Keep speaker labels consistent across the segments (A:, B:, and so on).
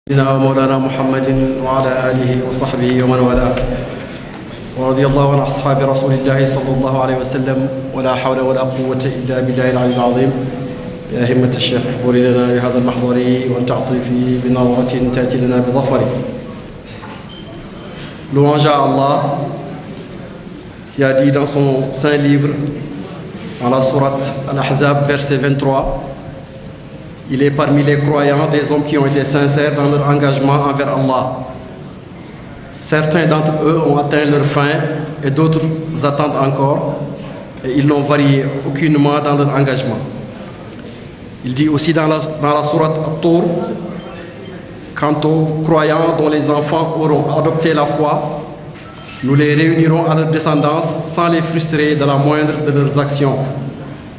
A: سيدنا ومولانا محمد وعلى آله وصحبه ومن والاه ورضي الله عن أصحاب رسول الله صلى الله عليه وسلم ولا حول ولا قوة إلا بالله العلي العظيم. يا همة الشيخ احضري لنا بهذا المحضر ولتعطفي بنظرة تأتي لنا بظفر. Louange à Allah qui a dit dans son saint livre, dans la sourate Al-Ahzab, verset 23, il est parmi les croyants des hommes qui ont été sincères dans leur engagement envers Allah. Certains d'entre eux ont atteint leur fin et d'autres attendent encore et ils n'ont varié aucunement dans leur engagement. Il dit aussi dans la sourate At-Tur, quant aux croyants dont les enfants auront adopté la foi, nous les réunirons à leur descendance sans les frustrer de la moindre de leurs actions,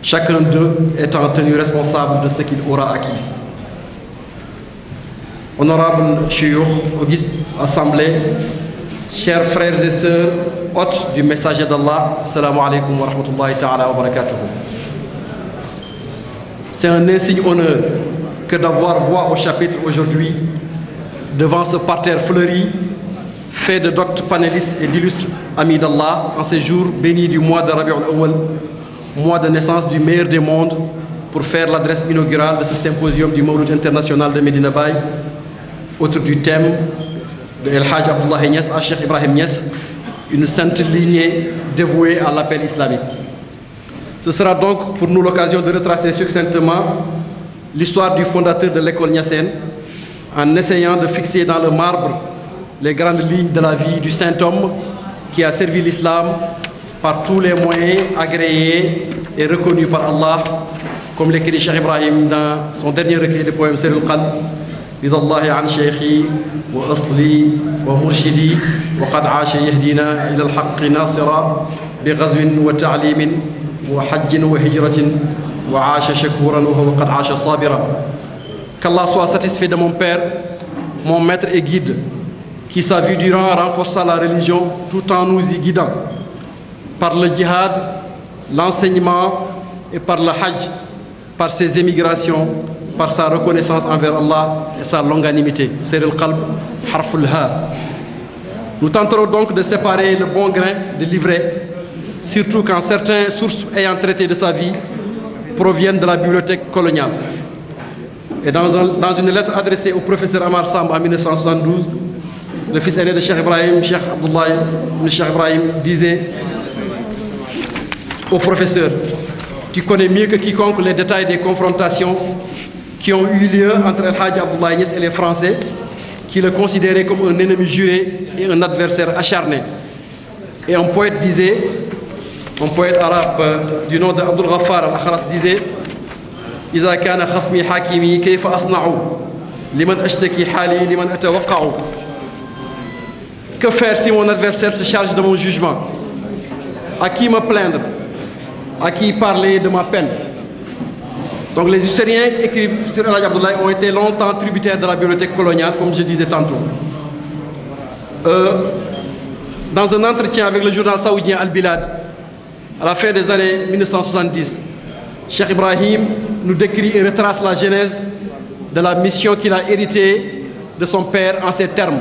A: chacun d'eux étant tenu responsable de ce qu'il aura acquis. Honorable Cheikh, auguste assemblée, chers frères et sœurs, hôtes du messager d'Allah, assalamu alaikum wa rahmatullahi ta'ala wa barakatuhu. C'est un insigne honneur que d'avoir voix au chapitre aujourd'hui devant ce parterre fleuri, fait de doctes panélistes et d'illustres amis d'Allah, en ces jours bénis du mois de Rabi'ul Awwal, mois de naissance du meilleur des mondes, pour faire l'adresse inaugurale de ce symposium du Mawlud international de Medina Baye, autour du thème de El Hajj Abdullah Niass à Cheikh Ibrahim Niass, une sainte lignée dévouée à l'appel islamique. Ce sera donc pour nous l'occasion de retracer succinctement l'histoire du fondateur de l'école Niassène, en essayant de fixer dans le marbre les grandes lignes de la vie du saint homme qui a servi l'islam par tous les moyens agréés et reconnus par Allah, comme l'écrit Cheikh Ibrahim dans son dernier recueil de poèmes Sirul Qalb, Ridallahi an Cheikhi wa asli wa murshidi wa qad aasha yahdina ila al-haqqi nasira bi ghazwin wa ta'limin wa hajjin wa hijratin wa aasha shakuran wa huwa qad aasha sabira. Qu'Allah soit satisfait de mon père, mon maître et guide, qui sa vie durant renforça la religion tout en nous y guidant, par le djihad, l'enseignement et par le hajj, par ses émigrations, par sa reconnaissance envers Allah et sa longanimité. Sirul Qalb, Harful Ha. Nous tenterons donc de séparer le bon grain de l'ivraie, surtout quand certaines sources ayant traité de sa vie proviennent de la bibliothèque coloniale. Et dans une lettre adressée au professeur Amar Samb en 1972, le fils aîné de Cheikh Ibrahim, Cheikh Abdullah Cheikh Ibrahim, disait au professeur: tu connais mieux que quiconque les détails des confrontations qui ont eu lieu entre El Hajj Abdullah Niass et les Français, qui le considéraient comme un ennemi juré et un adversaire acharné. Et un poète disait, un poète arabe du nom de Abdul Ghaffar al-Akhras disait: إذا كان خصمي حاكمي كيف أصنع لمن أشتكي حالي لمن أتوقع. Que faire si mon adversaire se charge de mon jugement? À qui me plaindre? À qui parler de ma peine? Donc les historiens écrivent sur El Hajj Abdullah ont été longtemps tributaires de la bibliothèque coloniale, comme je disais tantôt. Dans un entretien avec le journal saoudien Al-Bilad, à la fin des années 1970, Cheikh Ibrahim nous décrit et retrace la genèse de la mission qu'il a héritée de son père en ces termes.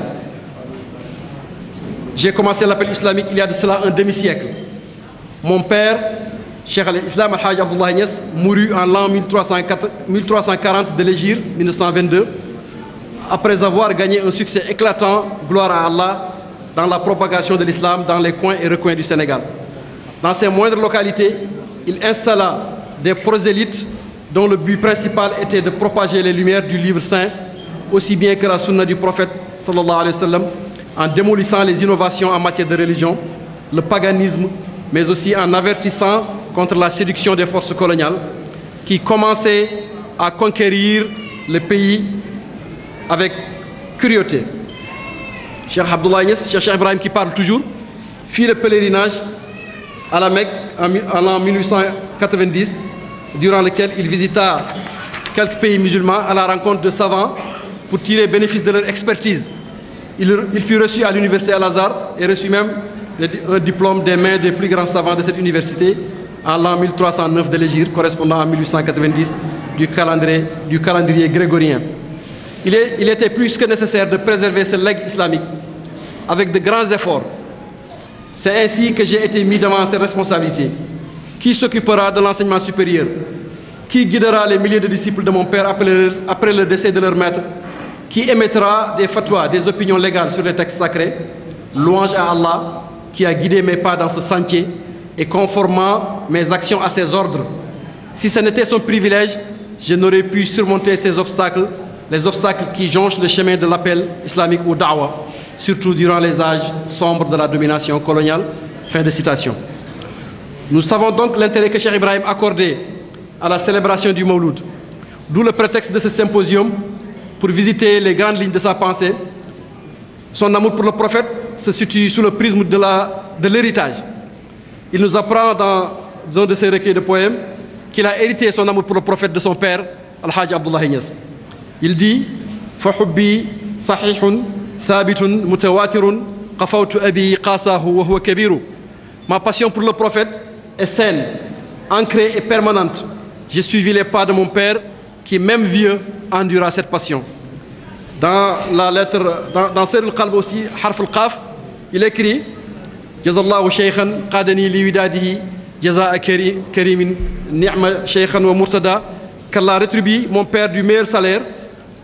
A: J'ai commencé l'appel islamique il y a de cela un demi-siècle. Mon père, Cheikh al-Islam al-Hajj Abdullah Niass, mourut en l'an 1340 de l'Hégire 1922, après avoir gagné un succès éclatant, gloire à Allah, dans la propagation de l'islam dans les coins et recoins du Sénégal. Dans ces moindres localités, il installa des prosélytes dont le but principal était de propager les lumières du livre saint, aussi bien que la sunna du prophète sallallahu alayhi wa sallam, en démolissant les innovations en matière de religion, le paganisme, mais aussi en avertissant contre la séduction des forces coloniales qui commençaient à conquérir le pays avec cruauté. Cheikh Abdullah Niass, Cheikh Ibrahim qui parle toujours, fit le pèlerinage à la Mecque en l'an 1890, durant lequel il visita quelques pays musulmans à la rencontre de savants pour tirer bénéfice de leur expertise. Il fut reçu à l'université Al-Azhar et reçut même un diplôme des mains des plus grands savants de cette université en l'an 1309 de l'Hégire, correspondant à 1890 du calendrier grégorien. il était plus que nécessaire de préserver ce legs islamique avec de grands efforts. C'est ainsi que j'ai été mis devant ces responsabilités. Qui s'occupera de l'enseignement supérieur? Qui guidera les milliers de disciples de mon père après le décès de leur maître? Qui émettra des fatwas, des opinions légales sur les textes sacrés? Louange à Allah qui a guidé mes pas dans ce sentier et conformant mes actions à ses ordres. Si ce n'était son privilège, je n'aurais pu surmonter ces obstacles, les obstacles qui jonchent le chemin de l'appel islamique ou da'wah, surtout durant les âges sombres de la domination coloniale. Fin de citation. Nous savons donc l'intérêt que Cheikh Ibrahim accordait à la célébration du Mawlud, d'où le prétexte de ce symposium pour visiter les grandes lignes de sa pensée. Son amour pour le prophète se situe sous le prisme de l'héritage. Il nous apprend dans un de ses recueils de poèmes qu'il a hérité son amour pour le prophète de son père, Al-Hajj Abdullah Niass. Il dit « Fahubbi sahihun thabitun mutawatirun qafawtu abi qasahu wa huwa kabiru » Ma passion pour le prophète est saine, ancrée et permanente. J'ai suivi les pas de mon père qui, même vieux, endura cette passion. Dans la lettre, dans Sir al-Qalb aussi, Harf al-Qaf, il écrit Jazallahu shaykhan qadani li widadihi jaza'a karimin ni'ma shaykhan wa murtada, qu'Allah rétribue mon père du meilleur salaire,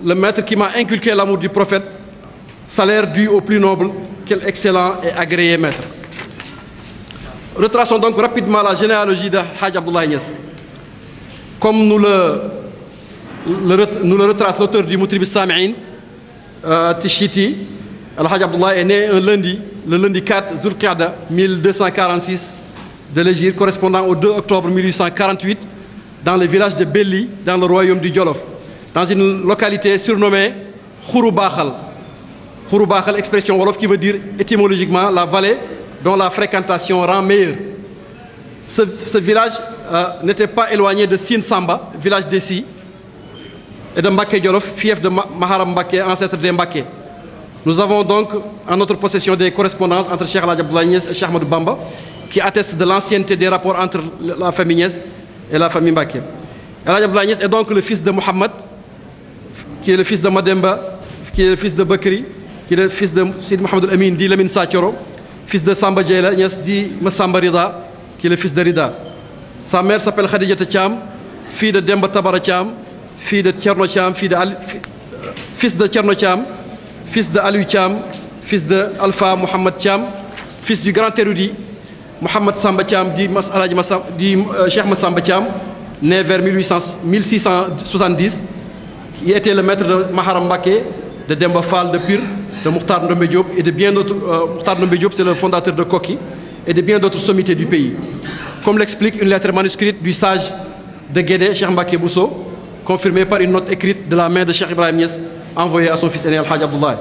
A: le maître qui m'a inculqué l'amour du prophète, salaire dû au plus noble, quel excellent et agréé maître. Retraçons donc rapidement la généalogie de Hajj Abdullah Niass. Comme nous le retrace l'auteur du Mutrib Sami'in, Tishiti, Al-Hajj Abdullah est né le lundi 4 Zulqa'da 1246 de l'Hégire, correspondant au 2 octobre 1848, dans le village de Belli, dans le royaume du Djolof, dans une localité surnommée Khourou Bakhal. Khourou Bakhal, expression wolof qui veut dire étymologiquement la vallée dont la fréquentation rend meilleure. Ce village n'était pas éloigné de Sine Samba, village d'Essi, et de Mbaké Djolof, fief de Maharam Mbaké, ancêtre de Mbaké. Nous avons donc en notre possession des correspondances entre Cheikh Al-Hajj Abdullah Niass et Cheikh Ahmadou Bamba, qui attestent de l'ancienneté des rapports entre la famille Niass et la famille Mbaké. Al-Hajj Abdullah Niass est donc le fils de Mohammed, qui est le fils de Mademba, qui est le fils de Bakri, qui est le fils de Sid Mohamed Al-Amin, dit Lamine Sachoro, fils de Samba Djela Niass, dit Massamba Rida, qui est le fils de Rida. Sa mère s'appelle Khadija Tcham, fille de Demba Tabara Tcham, fille de Tcherno Tcham, fils de Tcherno Tcham, fils de Aliou Tcham, fils de Alpha Mohamed Tcham, fils du grand érudit Mohamed Samba Tcham, dit Cheikh Massamba Tcham, né vers 1670, qui était le maître de Maharam Mbaké, de Demba Fall de Pire, de Mokhtar Ndombe Diop et de bien d'autres. Mokhtar Ndombe Diop, c'est le fondateur de Koki, et de bien d'autres sommités du pays. Comme l'explique une lettre manuscrite du sage de Guédé, Cheikh Mbaké Bousso, confirmée par une note écrite de la main de Cheikh Ibrahim Niass, envoyée à son fils aîné Al-Hajj Abdullah.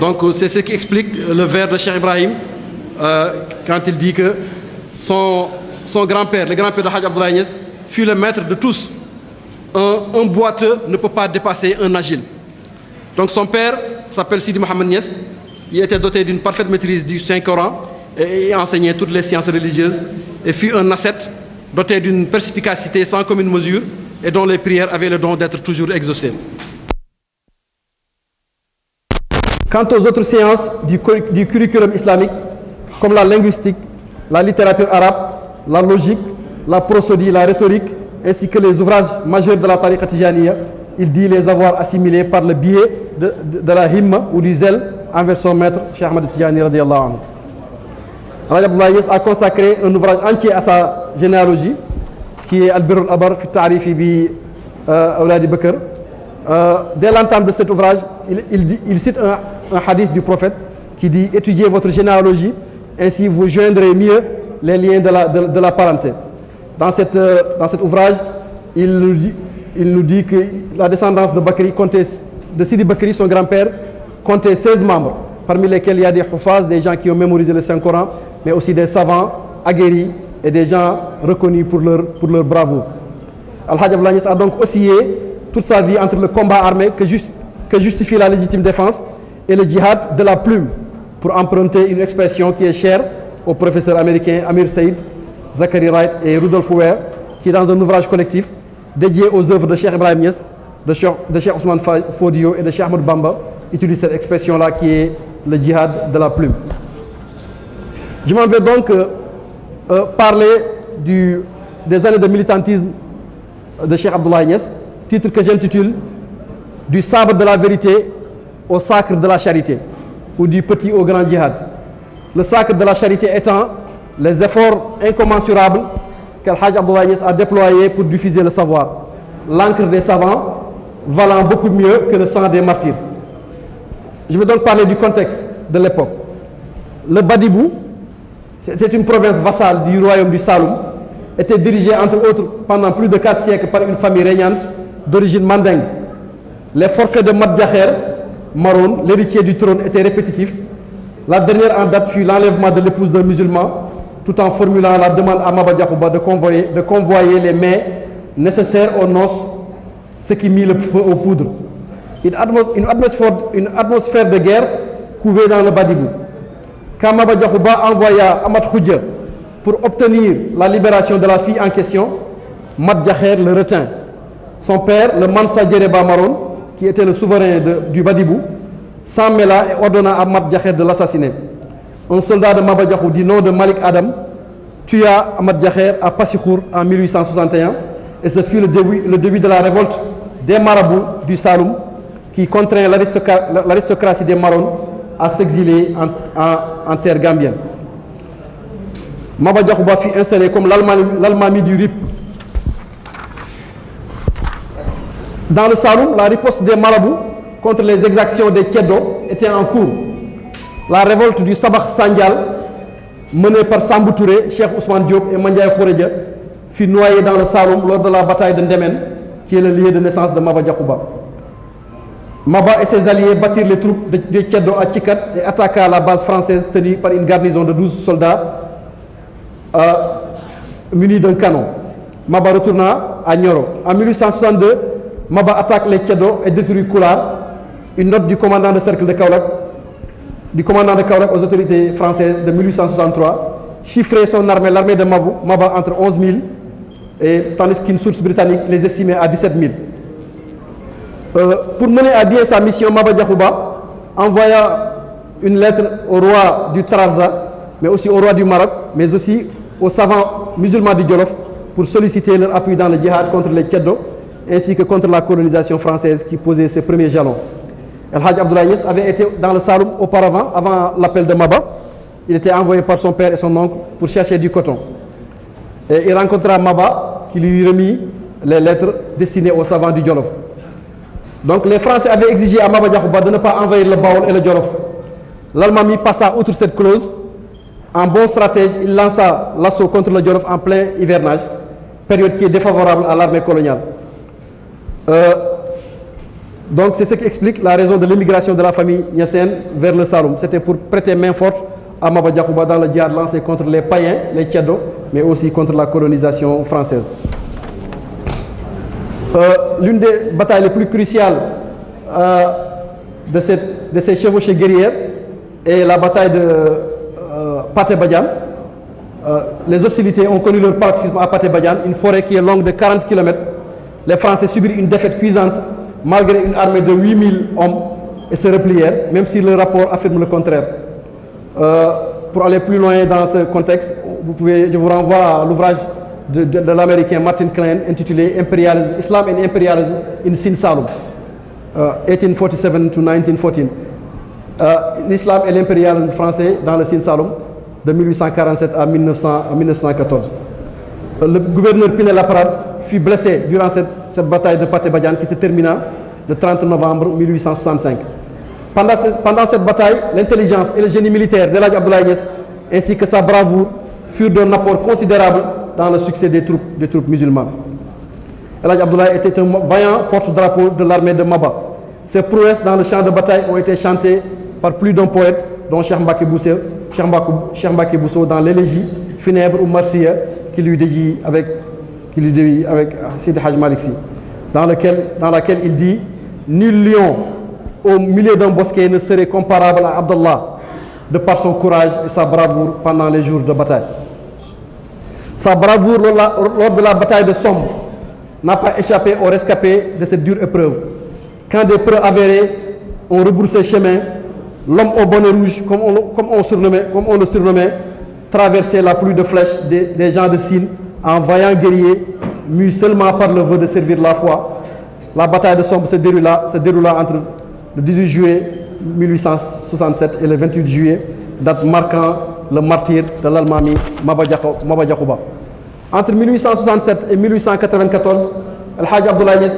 A: Donc c'est ce qui explique le vers de Cheikh Ibrahim quand il dit que son grand-père, le grand-père de Hajj Abdullah Niass, fut le maître de tous. Un boiteux ne peut pas dépasser un agile. Donc son père s'appelle Sidi Mohamed Niass. Il était doté d'une parfaite maîtrise du Saint-Coran et enseignait toutes les sciences religieuses et fut un ascète doté d'une perspicacité sans commune mesure et dont les prières avaient le don d'être toujours exaucées. Quant aux autres sciences du curriculum islamique, comme la linguistique, la littérature arabe, la logique, la prosodie, la rhétorique, ainsi que les ouvrages majeurs de la tariqa tijaniya, il dit les avoir assimilés par le biais de la himma ou du zèle envers son maître, Cheikh Ahmad Tijani radiyallahu anhu. Al-Hajj Abdullah Niass a consacré un ouvrage entier à sa généalogie, qui est Al-Birr al-Abar fi Ta'rifi bi Awladi Bakr. Dès l'entame de cet ouvrage, il cite un hadith du prophète qui dit « Étudiez votre généalogie, ainsi vous joindrez mieux les liens de la parenté ». Dans cet ouvrage, il nous dit que la descendance de Sidi Bakri, son grand-père, comptait 16 membres, parmi lesquels il y a des Hufaz, des gens qui ont mémorisé le Saint-Coran, mais aussi des savants aguerris et des gens reconnus pour leur bravoure. Al-Hajj Abdullah Niass a donc oscillé toute sa vie entre le combat armé que justifie la légitime défense et le djihad de la plume, pour emprunter une expression qui est chère aux professeurs américains Amir Saïd, Zachary Wright et Rudolf Ware, qui dans un ouvrage collectif dédié aux œuvres de Cheikh Ibrahim Niass de Cheikh Ousmane Fodio et de Cheikh Ahmed Bamba utilisent cette expression-là qui est le djihad de la plume. Je m'en vais donc parler des années de militantisme de Cheikh Abdoulaye Niass, titre que j'intitule Du sabre de la vérité au sacre de la charité, ou du petit au grand djihad. Le sacre de la charité étant les efforts incommensurables qu'Al Hajj Abdoulaye Niass a déployés pour diffuser le savoir, l'encre des savants valant beaucoup mieux que le sang des martyrs. Je vais donc parler du contexte de l'époque. Le Badibou, c'était une province vassale du royaume du Saloum, était dirigée entre autres pendant plus de 4 siècles par une famille régnante d'origine mandingue. Les forfaits de Mat Diakher Maroun, l'héritier du trône, étaient répétitifs. La dernière en date fut l'enlèvement de l'épouse d'un musulman, tout en formulant la demande à Maba Diakhouba de convoyer les mets nécessaires aux noces, ce qui mit le feu aux poudres. Une atmosphère de guerre couvait dans le Badibou. Quand Maba Diakhouba envoya Amat Khoudia pour obtenir la libération de la fille en question, Mat Diakher le retint. Son père, le Mansa Djereba Maroun, qui était le souverain du Badibou, s'en mêla et ordonna à Mat Diakher de l'assassiner. Un soldat de Maba Diakhou du nom de Malik Adam tua Mat Diakher à Passykhour en 1861 et ce fut le début de la révolte des marabouts du Saloum qui contraint l'aristocratie des Marons à s'exiler en terre gambienne. Maba Diakhouba fut installé comme l'Almami du RIP. Dans le Saloum, la riposte des marabouts contre les exactions des Kédo était en cours. La révolte du Sabakh Sandial, menée par Sambou Touré, Cheikh Ousmane Diop et Mandiaye Khourédia, fut noyée dans le Saloum lors de la bataille de Ndemen, qui est le lieu de naissance de Maba Diakhouba. Maba et ses alliés battirent les troupes de Kédo à Tchikat et attaqua la base française tenue par une garnison de 12 soldats munis d'un canon. Maba retourna à Nioro. En 1862, Maba attaque les Kédo et détruit Koular. Une note du commandant de cercle de Kaolack, aux autorités françaises de 1863, chiffrait son armée, l'armée de Maba entre 11 000 et tandis qu'une source britannique les estimait à 17 000. Pour mener à bien sa mission, Maba Diakhouba envoya une lettre au roi du Trarza, mais aussi au roi du Maroc, mais aussi aux savants musulmans du Djolof pour solliciter leur appui dans le djihad contre les Tchèdos ainsi que contre la colonisation française qui posait ses premiers jalons. El Hadj Abdoulaye Niass avait été dans le Saloum auparavant, avant l'appel de Maba. Il était envoyé par son père et son oncle pour chercher du coton. Et il rencontra Maba qui lui remit les lettres destinées aux savants du Djolof. Donc les Français avaient exigé à Maba Diakhouba de ne pas envahir le Baol et le Djolof. L'Almami passa outre cette clause. En bon stratège, il lança l'assaut contre le Djolof en plein hivernage, période qui est défavorable à l'armée coloniale. Donc c'est ce qui explique la raison de l'émigration de la famille Niassène vers le Saloum. C'était pour prêter main forte à Maba Diakhouba dans le djihad lancé contre les païens, les Tchèdos, mais aussi contre la colonisation française. L'une des batailles les plus cruciales de ces chevauchées guerrières est la bataille de Pathé Badiane. Les hostilités ont connu leur paroxysme à Pathé Badiane, une forêt qui est longue de 40 km. Les Français subirent une défaite cuisante malgré une armée de 8000 hommes et se replièrent, même si le rapport affirme le contraire. Pour aller plus loin dans ce contexte, je vous renvoie à l'ouvrage de l'américain Martin Klein intitulé Islam and Imperialism in Sin Saloum, 1847 to 1914. L'islam et l'impérialisme français dans le Sin Saloum de 1847 à 1914. Le gouverneur Pinel Laprade fut blessé durant cette bataille de Pathé Badiane qui se termina le 30 novembre 1865. Pendant cette bataille, l'intelligence et le génie militaire d'El Hadj Abdoulaye Niass ainsi que sa bravoure furent d'un apport considérable dans le succès des troupes musulmanes. El Hadj Abdoulaye était un vaillant porte-drapeau de l'armée de Maba. Ses prouesses dans le champ de bataille ont été chantées par plus d'un poète, dont Cheikh Mbacké Bousso dans l'élégie funèbre ou Marsiya qui lui dédie avec Sidi Hadj Malick Sy, dans laquelle il dit « Nul lion au milieu d'un bosquet ne serait comparable à Abdallah de par son courage et sa bravoure pendant les jours de bataille. Sa bravoure lors de la bataille de Somme
B: n'a pas échappé aux rescapés de cette dure épreuve. Quand des preuves avérées ont rebroussé chemin, l'homme au bonnet rouge, comme on le surnommait, traversait la pluie de flèches des gens de Sine en vaillant guerrier, mû seulement par le vœu de servir la foi. La bataille de Somme se déroula entre le 18 juillet 1867 et le 28 juillet, date marquant le martyre de l'Almami Maba Diakhouba. Entre 1867 et 1894, El Hadj Abdoulaye Niass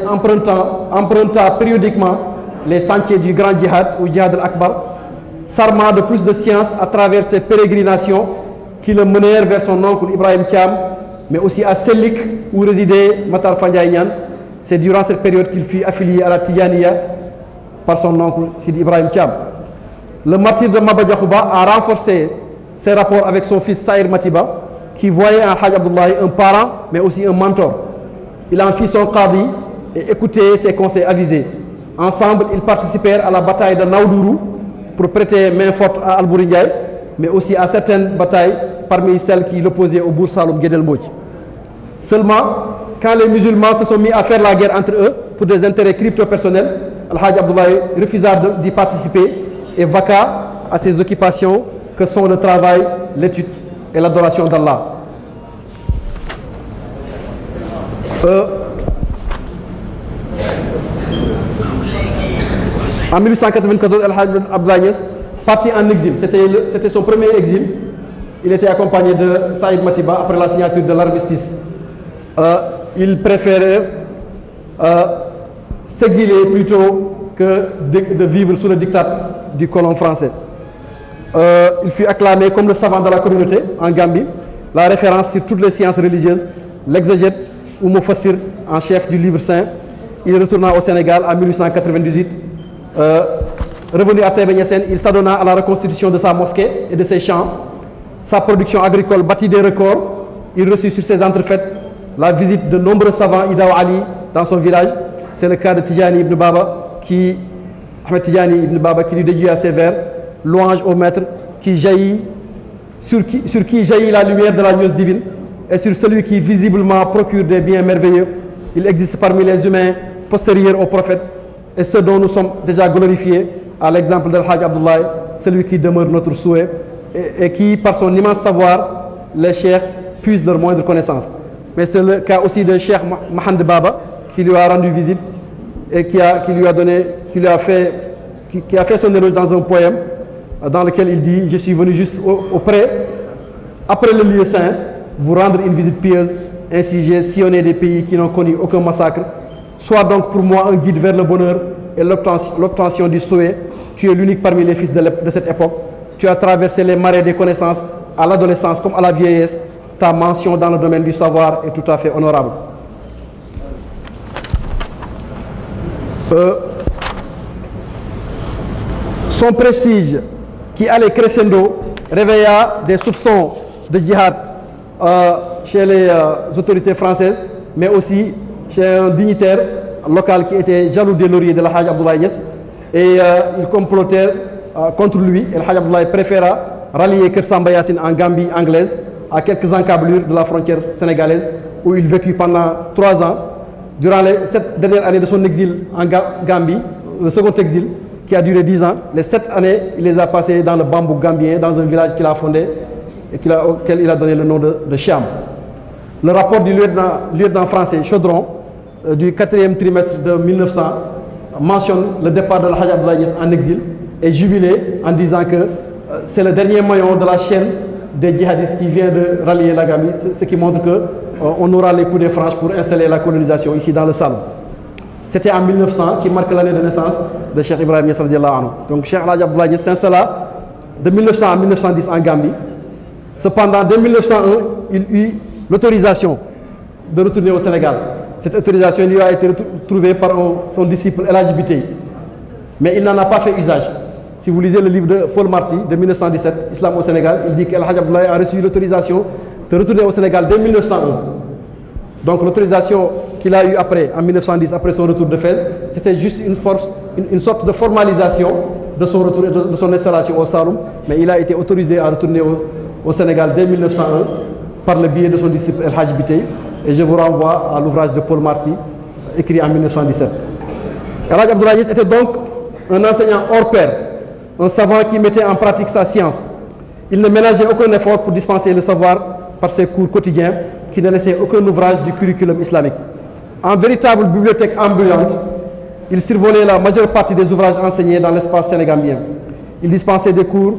B: emprunta périodiquement les sentiers du grand djihad ou djihad al-Akbar, s'armant de plus de science à travers ses pérégrinations qui le menèrent vers son oncle Ibrahim Thiam, mais aussi à Selik où résidait Matar Fandiaye Niane. C'est durant cette période qu'il fut affilié à la Tijaniya par son oncle Sidi Ibrahim Thiam. Le martyr de Maba Diakhouba a renforcé ses rapports avec son fils Saïr Matiba, qui voyait en Hadj Abdoulaye un parent, mais aussi un mentor. Il en fit son qadi et écoutait ses conseils avisés. Ensemble, ils participèrent à la bataille de Naoudourou pour prêter main forte à Albouri Ndiaye, mais aussi à certaines batailles parmi celles qui l'opposaient au Bour Saloum Guédel Mbodj. Seulement, quand les musulmans se sont mis à faire la guerre entre eux pour des intérêts crypto-personnels, Al-Hadj Abdoulaye refusa d'y participer et vaqua à ses occupations que sont le travail, l'étude et l'adoration d'Allah. En 1894, El Hadj Abdoulaye Niass partit en exil. C'était son premier exil. Il était accompagné de Saïd Matiba après la signature de l'armistice. Il préférait s'exiler plutôt que de vivre sous le diktat du colon français. Il fut acclamé comme le savant de la communauté en Gambie, la référence sur toutes les sciences religieuses, l'exégète ou mufassir en chef du livre saint. Il retourna au Sénégal en 1898. Revenu à Taïba Niassène, il s'adonna à la reconstitution de sa mosquée et de ses champs. Sa production agricole battit des records. Il reçut sur ses entrefaites la visite de nombreux savants Idaw Ali dans son village. C'est le cas de Tidjani Ibn Baba, Ahmed Tidjani Ibn Baba, qui lui dédia ses vers, louange au maître qui jaillit, sur qui jaillit la lumière de la lumière divine, et sur celui qui visiblement procure des biens merveilleux. Il existe parmi les humains postérieurs au prophète et ceux dont nous sommes déjà glorifiés, à l'exemple de Hadj Abdoulaye, celui qui demeure notre souhait et qui, par son immense savoir, les cheikhs puisent leur moindre connaissance. Mais c'est le cas aussi de Cheikh Mahand Baba, qui lui a rendu visite et qui a fait son éloge dans un poème dans lequel il dit: je suis venu juste après le lieu saint, vous rendre une visite pieuse. Ainsi j'ai sillonné des pays qui n'ont connu aucun massacre. Sois donc pour moi un guide vers le bonheur et l'obtention du souhait. Tu es l'unique parmi les fils de cette époque. Tu as traversé les marais des connaissances à l'adolescence comme à la vieillesse. Ta mention dans le domaine du savoir est tout à fait honorable. Son prestige qui allait crescendo réveilla des soupçons de djihad chez les autorités françaises, mais aussi chez un dignitaire local qui était jaloux des lauriers de El Hadj Abdoulaye Niass, et ils complotèrent contre lui. El Hadj Abdoulaye préféra rallier Kër Samba Yassine en Gambie anglaise, à quelques encablures de la frontière sénégalaise, où il vécut pendant 3 ans. Durant les 7 dernières années de son exil en Gambie, le second exil, qui a duré 10 ans, les 7 années, il les a passées dans le bambou gambien, dans un village qu'il a fondé et auquel il a donné le nom de Chiam. Le rapport du lieutenant français Chaudron du 4e trimestre de 1900 mentionne le départ de El Hadj Abdoulaye Niass en exil et jubilé en disant que c'est le dernier maillon de la chaîne des djihadistes qui vient de rallier la Gambie, ce qui montre qu'on aura les coups des franches pour installer la colonisation ici dans le Saloum. C'était en 1900 qui marque l'année de naissance de Cheikh Ibrahim Niass radiallahu anhu. Donc Cheikh El Hadj Abdoulaye Niass s'installa de 1900 à 1910 en Gambie. Cependant, dès 1901, il eut l'autorisation de retourner au Sénégal. Cette autorisation lui a été trouvée par son disciple El Hadj Biteye. Mais il n'en a pas fait usage. Si vous lisez le livre de Paul Marty de 1917, Islam au Sénégal, il dit qu'El Hadj Abdoulaye a reçu l'autorisation de retourner au Sénégal dès 1901. Donc l'autorisation qu'il a eue après, en 1910, après son retour de Fès, c'était juste une sorte de formalisation de son retour et de son installation au Saloum. Mais il a été autorisé à retourner au Sénégal dès 1901 par le biais de son disciple El Hadj Biteye. Et je vous renvoie à l'ouvrage de Paul Marty, écrit en 1917. El Hadj Abdoulaye Niass était donc un enseignant hors pair, un savant qui mettait en pratique sa science. Il ne ménageait aucun effort pour dispenser le savoir par ses cours quotidiens qui ne laissaient aucun ouvrage du curriculum islamique. En véritable bibliothèque ambulante, il survolait la majeure partie des ouvrages enseignés dans l'espace sénégambien. Il dispensait des cours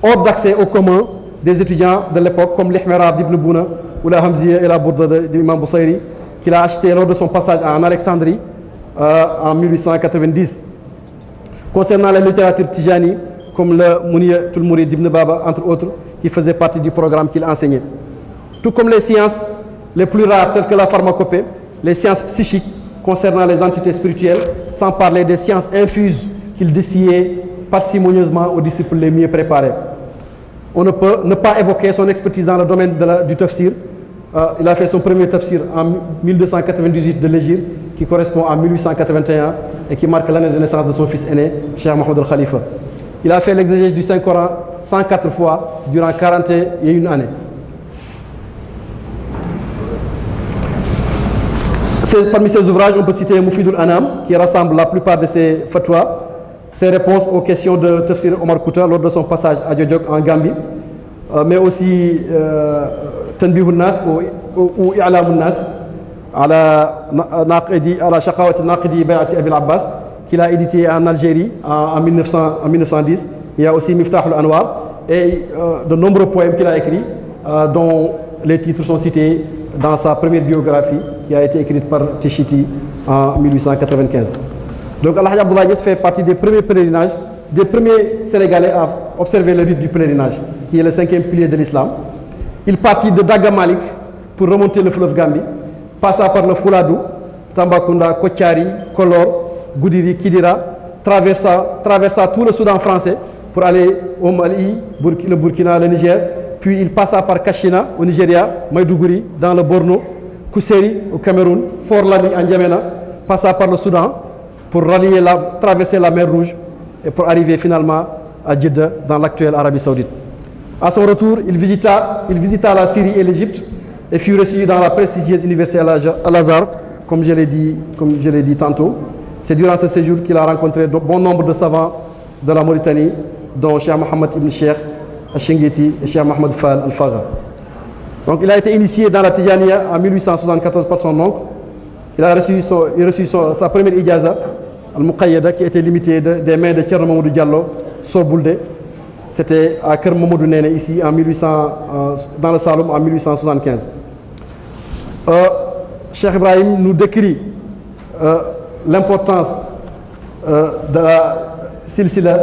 B: hors d'accès au commun des étudiants de l'époque, comme l'Ihmirab d'Ibn Bouna ou la Hamziya et la Bourda d'Imam Boussaïri, qu'il a acheté lors de son passage en Alexandrie en 1890. Concernant la littérature tijani, comme le Mouniyatul Mourid d'Ibn Baba, entre autres, qui faisait partie du programme qu'il enseignait. Tout comme les sciences les plus rares, telles que la pharmacopée, les sciences psychiques concernant les entités spirituelles, sans parler des sciences infuses qu'il distillait parcimonieusement aux disciples les mieux préparés. On ne peut ne pas évoquer son expertise dans le domaine du tafsir. Il a fait son premier tafsir en 1298 de l'Hégire, qui correspond à 1881 et qui marque l'année de naissance de son fils aîné, Cheikh Mohamed al-Khalifa. Il a fait l'exégèse du Saint-Coran 104 fois durant 41 années. Parmi ses ouvrages, on peut citer Moufidul Anam, qui rassemble la plupart de ses fatwas, ses réponses aux questions de Tafsir Omar Kouta lors de son passage à Djodjok en Gambie, mais aussi Tanbihun Nas ou I'lamun Nas à la Shaqawat al-Naqidi Bay'ati Abil Abbas, qu'il a édité en Algérie en 1910. Il y a aussi Miftah al-Anwar et de nombreux poèmes qu'il a écrits, dont les titres sont cités dans sa première biographie qui a été écrite par Tichiti en 1895. Donc El Hadj Abdoulaye Niass fait partie des premiers pèlerinages, des premiers Sénégalais à observer le rite du pèlerinage, qui est le 5e pilier de l'islam. Il partit de Daga Malik pour remonter le fleuve Gambie, passa par le Fouladou, Tambacounda, Kotiari, Kolor, Goudiri, Kidira, traversa tout le Soudan français pour aller au Mali, le Burkina, le Niger, puis il passa par Kachina au Nigeria, Maïdougouri dans le Borno, Kousséri au Cameroun, Fort Lami en Djamena, passa par le Soudan pour traverser la mer Rouge et pour arriver finalement à Jeddah dans l'actuelle Arabie Saoudite. À son retour, il visita la Syrie et l'Égypte et fut reçu dans la prestigieuse université Al-Azhar, comme je l'ai dit tantôt. C'est durant ce séjour qu'il a rencontré de bon nombre de savants de la Mauritanie, dont Cheikh Mohamed Ibn Cheikh Al-Shingiti et Cheikh Mohamed Fall Al-Faga. Donc il a été initié dans la Tijaniya en 1874 par son oncle. Il a reçu sa première ijaza, Al-Muqayyada, qui était limitée des mains de Thierno Mamadou Diallo, Sorboulde. C'était à Ker Mamadou Nene, ici, dans le Saloum, en 1875. Cheikh Ibrahim nous décrit l'importance de la silsila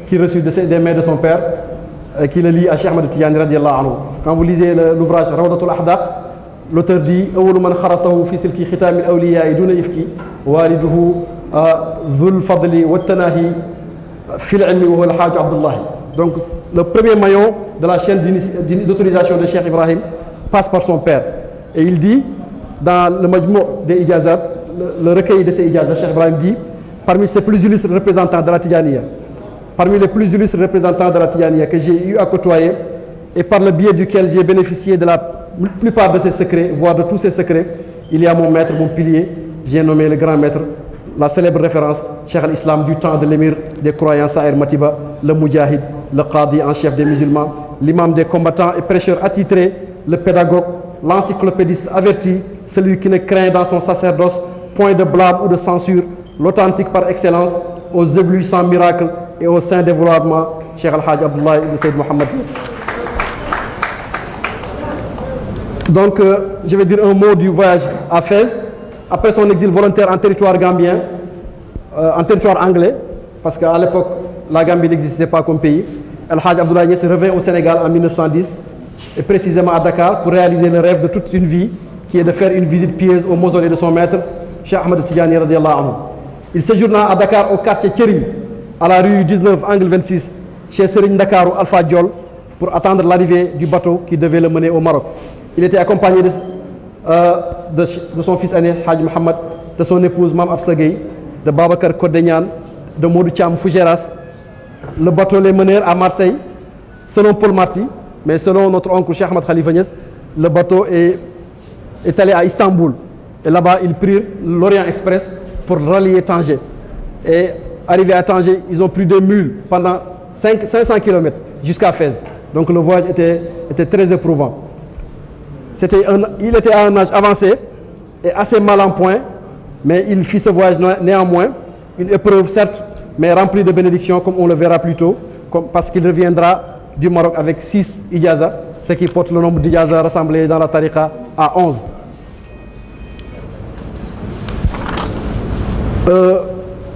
B: qui reçut des mains de son père, qui le lie à Cheikh Ahmed Tidiane radiallahu anhu. Quand vous lisez l'ouvrage Rawdatul Ahdaq, l'auteur dit awwalu man kharatahu fi silki khitam al-awliya duna ifki waliduhu dhul fadli wa tanahi fil ilmi wa huwa al-hajj Abdullah. Donc le premier maillon de la chaîne d'autorisation de Cheikh Ibrahim passe par son père. Et il dit dans le Majmou' des Ijazat, le recueil de ces Ijazat, Cheikh Ibrahim dit parmi ses plus illustres représentants de la Tidjaniya, parmi les plus illustres représentants de la Tidjaniya que j'ai eu à côtoyer et par le biais duquel j'ai bénéficié de la plupart de ses secrets, voire de tous ses secrets, il y a mon maître, mon pilier, j'ai nommé le grand maître, la célèbre référence, Cheikh al-Islam du temps de l'émir des croyants Sa'ir Matiba, le Moudjahid, le Qadi en chef des musulmans, l'imam des combattants et prêcheur attitré, le pédagogue, l'encyclopédiste averti, celui qui ne craint dans son sacerdoce point de blâme ou de censure, l'authentique par excellence, aux éblouissants miracles et au saint dévoilement, Cheikh Al-Hajj Abdoulaye de Sayyid Mohamed Niass. Donc, je vais dire un mot du voyage à Fès. Après son exil volontaire en territoire gambien, en territoire anglais, parce qu'à l'époque, la Gambie n'existait pas comme pays, Al-Hajj Abdoulaye Niass revint au Sénégal en 1910, et précisément à Dakar, pour réaliser le rêve de toute une vie, qui est de faire une visite pieuse au mausolée de son maître, Cheikh Ahmed Tidiane radiallahu anhu. Il séjourna à Dakar au quartier Kérim, à la rue 19, angle 26, chez Serigne Dakarou Alpha Diol, pour attendre l'arrivée du bateau qui devait le mener au Maroc. Il était accompagné de son fils aîné, Hadj Mohamed, de son épouse, Mam Absa Gueye, de Babakar Kodegnan, de Modou Thiam Fougeras. Le bateau les menèrent à Marseille, selon Paul Marty, mais selon notre oncle Cheikh Ahmed Khalifa Niass, le bateau est est allé à Istanbul. Et là-bas, ils prirent l'Orient Express pour rallier Tanger. Et arrivés à Tanger, ils ont pris des mules pendant 500 km jusqu'à Fès. Donc le voyage était très éprouvant. Il était à un âge avancé et assez mal en point, mais il fit ce voyage néanmoins, une épreuve certes, mais remplie de bénédictions, comme on le verra plus tôt, parce qu'il reviendra du Maroc avec 6 ijazas, ce qui porte le nombre d'ijazas rassemblés dans la tariqa à 11.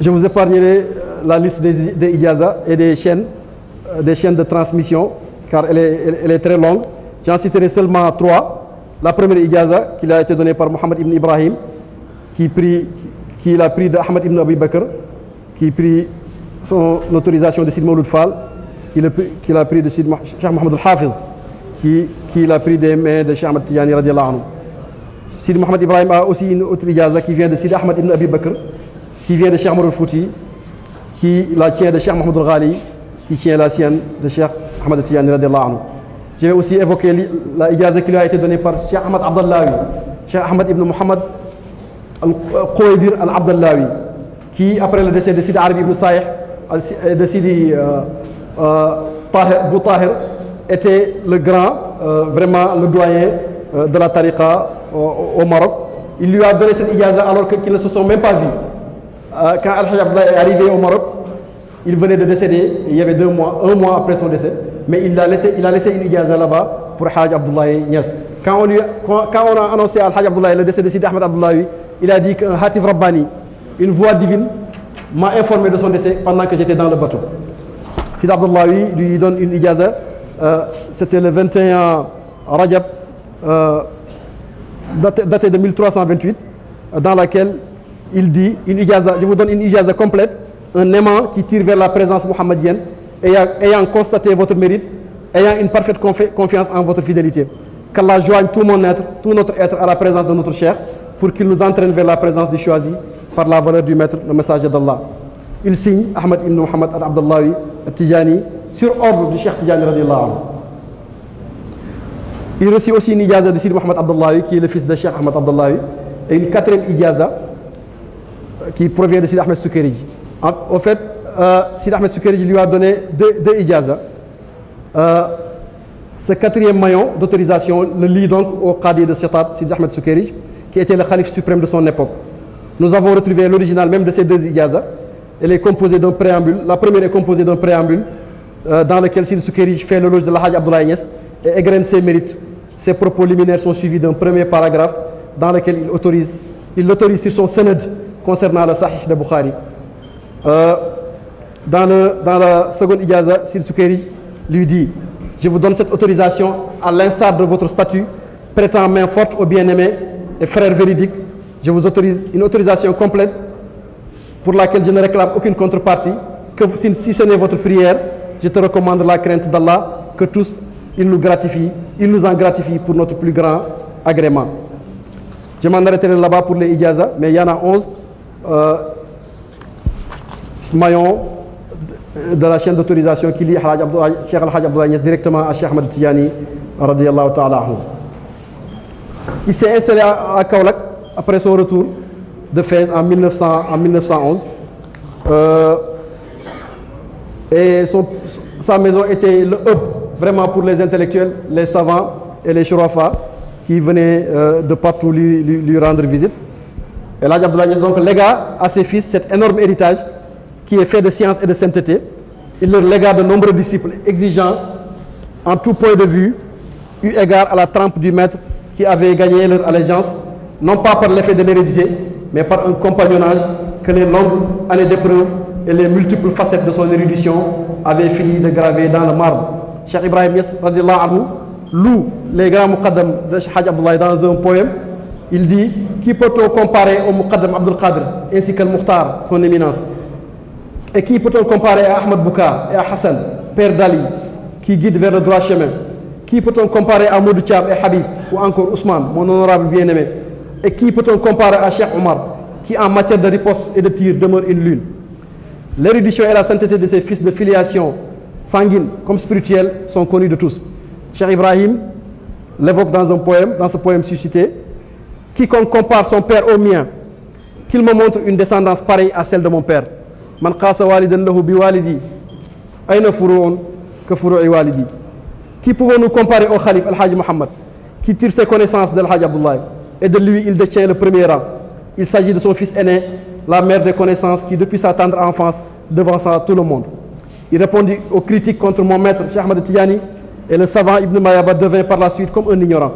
B: Je vous épargnerai la liste des ijazas et des chaînes de transmission, car elle est très longue. J'en citerai seulement 3. La première ijaza qui a été donnée par Mohamed ibn Ibrahim, qui l'a pris de Ahmed ibn Abi Bakr, qui prit son autorisation de Sid Mawlud Fall, qui l'a pris de Cheikh Mohamed al-Hafiz, qui l'a pris des mains de Cheikh Ahmed Tijani radiallahu anhu. Sid Mohamed Ibrahim a aussi une autre ijaza qui vient de Sid Ahmed ibn Abi Bakr, qui vient de Cheikh Omar al-Fouti, qui la tient de Cheikh Mohamed al-Ghali, qui tient la sienne de Cheikh Ahmed Tijani radiallahu anhu. Je vais aussi évoquer la ijaza qui lui a été donnée par Cheikh Ahmed Abdallawi, Cheikh Ahmed ibn Mohamed al-Qouaydir al-Abdallawi, qui, après le décès de Sidi Arabi ibn Saïh et de Sidi Boutahir, était le grand, vraiment le doyen de la tariqa au Maroc. Il lui a donné cette ijaza alors qu'ils ne se sont même pas vus. Quand Al-Hajj Abdallah est arrivé au Maroc, il venait de décéder, il y avait un mois après son décès, mais il a laissé une ijaza là-bas pour Hajj Abdoulaye Niass. Quand on a annoncé à Al-Hajj Abdoulaye le décès de Sidi Ahmed Abdoulaye, il a dit qu'un Hatif Rabbani, une voix divine, m'a informé de son décès pendant que j'étais dans le bateau. Sidi Abdoulaye lui donne une ijaza, c'était le 21 Rajab, daté de 1328, dans laquelle il dit une ijaza, je vous donne une ijaza complète, un aimant qui tire vers la présence mohammedienne, ayant constaté votre mérite, ayant une parfaite confiance en votre fidélité. Qu'Allah joigne tout notre être à la présence de notre Cheikh, pour qu'il nous entraîne vers la présence du choisi par la valeur du maître, le messager d'Allah. Il signe Ahmed ibn Mohamed al-Abdallawi al-Tijani sur ordre du Cheikh Tijani radiallahu anhu. Il reçut aussi une ijaza de Sidi Mohamed Abdallawi, qui est le fils de Cheikh Ahmed Abdallawi, et une 4e ijaza qui provient de Sidi Ahmed Soukeriji. En fait, Sidi Ahmed Soukeriji lui a donné deux ijazas. Ce 4e maillon d'autorisation le lie donc au Qadi de Sitat, Sidi Ahmed Soukeriji, qui était le calife suprême de son époque. Nous avons retrouvé l'original même de ces 2 ijazas. Elle est composée d'un préambule. La première est composée d'un préambule dans lequel Sidi Soukeriji fait l'éloge de Al-Hajj Abdoulaye Niass et égrène ses mérites. Ses propos liminaires sont suivis d'un premier paragraphe dans lequel il l'autorise sur son sanad concernant le Sahih de Bukhari. Dans la seconde ijaza, Sidi Soukeriji lui dit: je vous donne cette autorisation à l'instar de votre statut, prêtant main forte au bien-aimé et frère véridique. Je vous autorise une autorisation complète pour laquelle je ne réclame aucune contrepartie, que si ce n'est votre prière, je te recommande la crainte d'Allah, que tous il nous en gratifie pour notre plus grand agrément. Je m'en arrêterai là-bas pour les ijazas, mais il y en a 11 maillons de la chaîne d'autorisation qui lie Cheikh Al-Hajj Abdoulaye Niass directement à Cheikh Ahmed Tijani radiyallahu ta'ala anhu. Il s'est installé à Kaolack après son retour de Fès en 1911. Et sa maison était le hub vraiment pour les intellectuels, les savants et les shurafa qui venaient de partout lui rendre visite. Et Al-Hajj Abdoulaye Niass donc légua à ses fils cet énorme héritage qui est fait de science et de sainteté. Il leur légua de nombreux disciples exigeants en tout point de vue, eu égard à la trempe du maître qui avait gagné leur allégeance, non pas par l'effet de l'hérédité, mais par un compagnonnage que les longues années d'épreuve et les multiples facettes de son érudition avaient fini de graver dans le marbre. Cheikh Ibrahim Niass radiallahu anhu loue les grands muqaddam de Cheikh Hadj Abdoulaye dans un poème. Il dit: qui peut-on comparer au muqaddam Abdul Qadir ainsi qu'al Mukhtar, son éminence? Et qui peut-on comparer à Ahmed Bouka et à Hassan, père d'Ali, qui guide vers le droit chemin? Qui peut-on comparer à Modou Thiam et Habib, ou encore Ousmane, mon honorable bien-aimé? Et qui peut-on comparer à Cheikh Omar, qui en matière de riposte et de tir demeure une lune? L'érudition et la sainteté de ses fils de filiation sanguine comme spirituelle sont connus de tous. Cheikh Ibrahim l'évoque dans ce poème suscité. quiconque compare son père au mien, qu'il me montre une descendance pareille à celle de mon père. Man qasa walidan lahu bi walidi, ayna furu'un ka furu'i walidi. Qui pouvons-nous comparer au Khalif Al-Hajj Mohammed, qui tire ses connaissances de Al-Hajj Abdullah, et de lui il détient le premier rang. Il s'agit de son fils aîné, la mère des connaissances, qui depuis sa tendre enfance devança tout le monde. Il répondit aux critiques contre mon maître Cheikh Ahmed Tidiane, et le savant Ibn Mayaba devint par la suite comme un ignorant.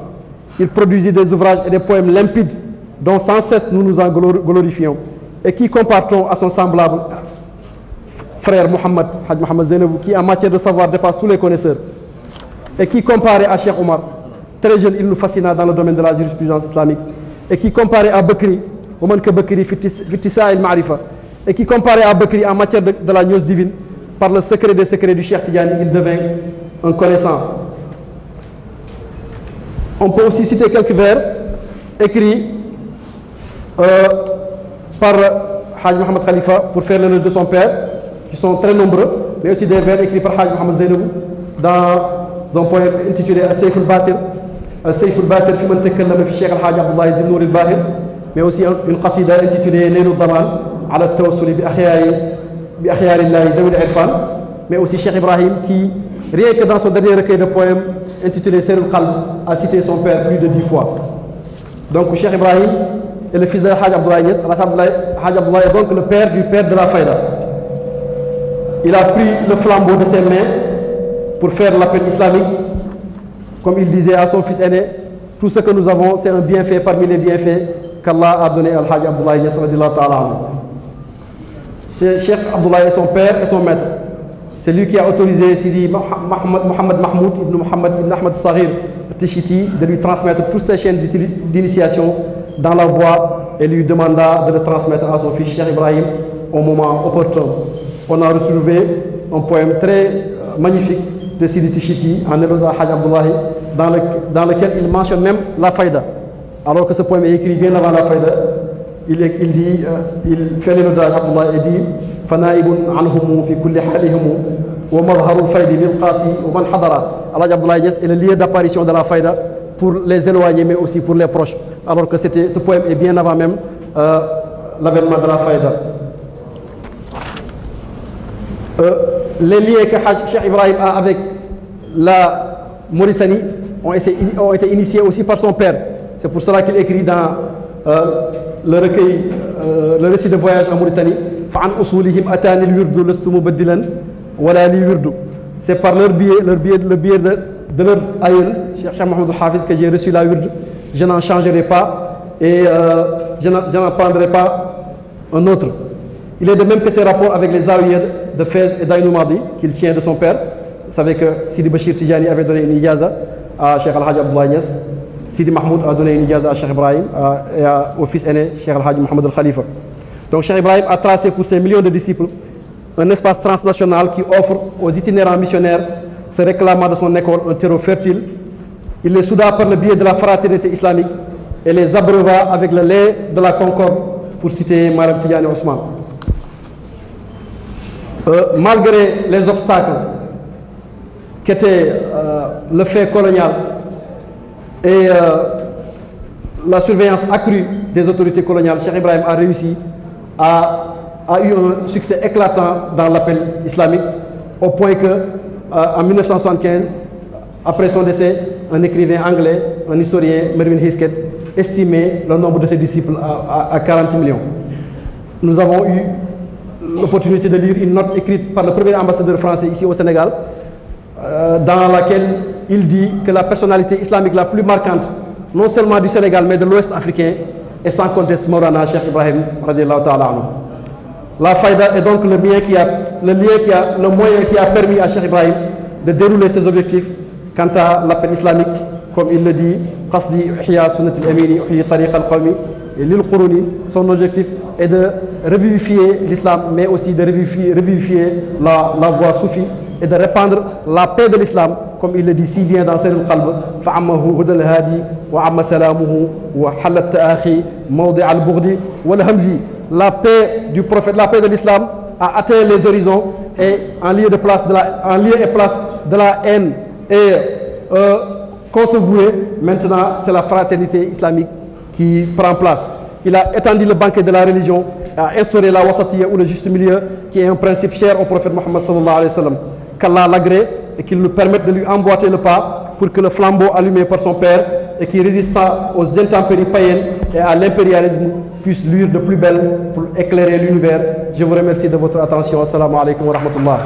B: Il produisit des ouvrages et des poèmes limpides dont sans cesse nous nous en glorifions, et qui comparons à son semblable frère Mohammed, Hajj Mohammed Zainabou, qui en matière de savoir dépasse tous les connaisseurs, et qui comparé à Cheikh Omar, très jeune il nous fascina dans le domaine de la jurisprudence islamique, et qui comparé à Bakri, Oman que Bakri Fitissa el Marifa, et qui comparé à Bakri en matière de la gnose divine, par le secret des secrets du Cheikh Tidiane, il devint un connaissant. On peut aussi citer quelques vers écrits par Hajj Mohammed Khalifa pour faire l'honneur de son père, qui sont très nombreux, mais aussi des vers écrits par Hajj Mohammed Zainabou dans un poème intitulé Sayf al-Batir, Sayf al-Batir fi man takallama fi Cheikh Al-Hajj Abdullah Dhi Nour al-Bahir, mais aussi une qasida intitulée Layl al-Daman ala al-tawassuli bi akhyarillahi dawi al-irfan, mais aussi Cheikh Ibrahim qui, rien que dans son dernier recueil de poèmes intitulé Ser al-Qalb, a cité son père plus de 10 fois. Donc Cheikh Ibrahim est le fils de Hajj Abdullah Niass. Hajj Abdullah est donc le père du père de la Faïda. Il a pris le flambeau de ses mains pour faire l'appel islamique. Comme il disait à son fils aîné, tout ce que nous avons, c'est un bienfait parmi les bienfaits qu'Allah a donné à Hajj Abdullah Niass radiyallahu ta'ala anhu. Cheikh Abdullah est son père et son maître. C'est lui qui a autorisé Sidi Mohamed Mahmoud ibn Mohamed ibn Ahmed Saghir Tichiti de lui transmettre toutes ses chaînes d'initiation dans la voie et lui demanda de le transmettre à son fils Cheikh Ibrahim au moment opportun. On a retrouvé un poème très magnifique de Sidi Tichiti en éloge à Hajj Abdullah dans lequel il mentionne même la faïda. Alors que ce poème est écrit bien avant la faïda, il fait l'éloge à Abdullah et dit Fanaibun anhum fi kulli halihim wa madharul faydi lil qasi wa man hadara. Hajj Abdullah Niass est le lieu d'apparition de la faïda pour les éloignés mais aussi pour les proches. Alors que ce poème est bien avant même l'avènement de la faïda. Les liens que Cheikh Ibrahim a avec la Mauritanie ont été initiés aussi par son père. C'est pour cela qu'il écrit dans le recueil, le récit de voyage en Mauritanie, c'est par le biais de leur aïeul, Cheikh Mohamed Hafid, que j'ai reçu la wird. Je n'en changerai pas et je n'en prendrai pas un autre. Il est de même que ses rapports avec les Zawiyad de Fès et d'Aïnoumadi, qu'il tient de son père. Vous savez que Sidi Bachir Tijani avait donné une ijaza à Cheikh Al-Hajj Abdullah Niass. Sidi Mahmoud a donné une ijaza à Cheikh Ibrahim et au fils aîné, Cheikh Al-Hajj Mohamed Al-Khalifa. Donc Cheikh Ibrahim a tracé pour ses millions de disciples un espace transnational qui offre aux itinérants missionnaires se réclamant de son école un terreau fertile. Il les souda par le biais de la fraternité islamique et les abreuva avec le lait de la concorde, pour citer Maram Tidiane Ousmane. Malgré les obstacles qu'était le fait colonial et la surveillance accrue des autorités coloniales, Cheikh Ibrahim a réussi a eu un succès éclatant dans l'appel islamique, au point que en 1975, après son décès, un écrivain anglais, un historien, Mervyn Hisket, estimait le nombre de ses disciples à 40 millions. Nous avons eu l'opportunité de lire une note écrite par le premier ambassadeur français ici au Sénégal, dans laquelle il dit que la personnalité islamique la plus marquante, non seulement du Sénégal, mais de l'Ouest africain, est sans conteste Maulana Cheikh Ibrahim radiallahu ta'ala anhu. La faïda est donc le moyen qui a permis à Cheikh Ibrahim de dérouler ses objectifs quant à l'appel islamique, comme il le dit, Qasdi Ihya Sunnat al-Amini, Uhyi Tariq al-Qawmi, et Lil Quruni, son objectif est de revivifier l'islam, mais aussi de revivifier la voie soufie et de répandre la paix de l'islam, comme il le dit si bien dans Ser al-Qalb, Fa'ammahu Hudal Hadi, wa amma salamuhu, wa halat ta'akhi, Mawdi al-Bourdi, wa al-Hamzi. La paix du prophète, la paix de l'islam a atteint les horizons et en lieu et place de la haine et qu'on se vouait, maintenant c'est la fraternité islamique qui prend place. Il a étendu le banquet de la religion, a instauré la wasatiyya ou le juste milieu, qui est un principe cher au prophète Mohammed sallallahu alayhi wa sallam. Qu'Allah l'agrée et qu'il nous permette de lui emboîter le pas pour que le flambeau allumé par son père et qui résista aux intempéries païennes et à l'impérialisme puisse luire de plus belle pour éclairer l'univers. Je vous remercie de votre attention. Assalamu alaikum wa rahmatullah.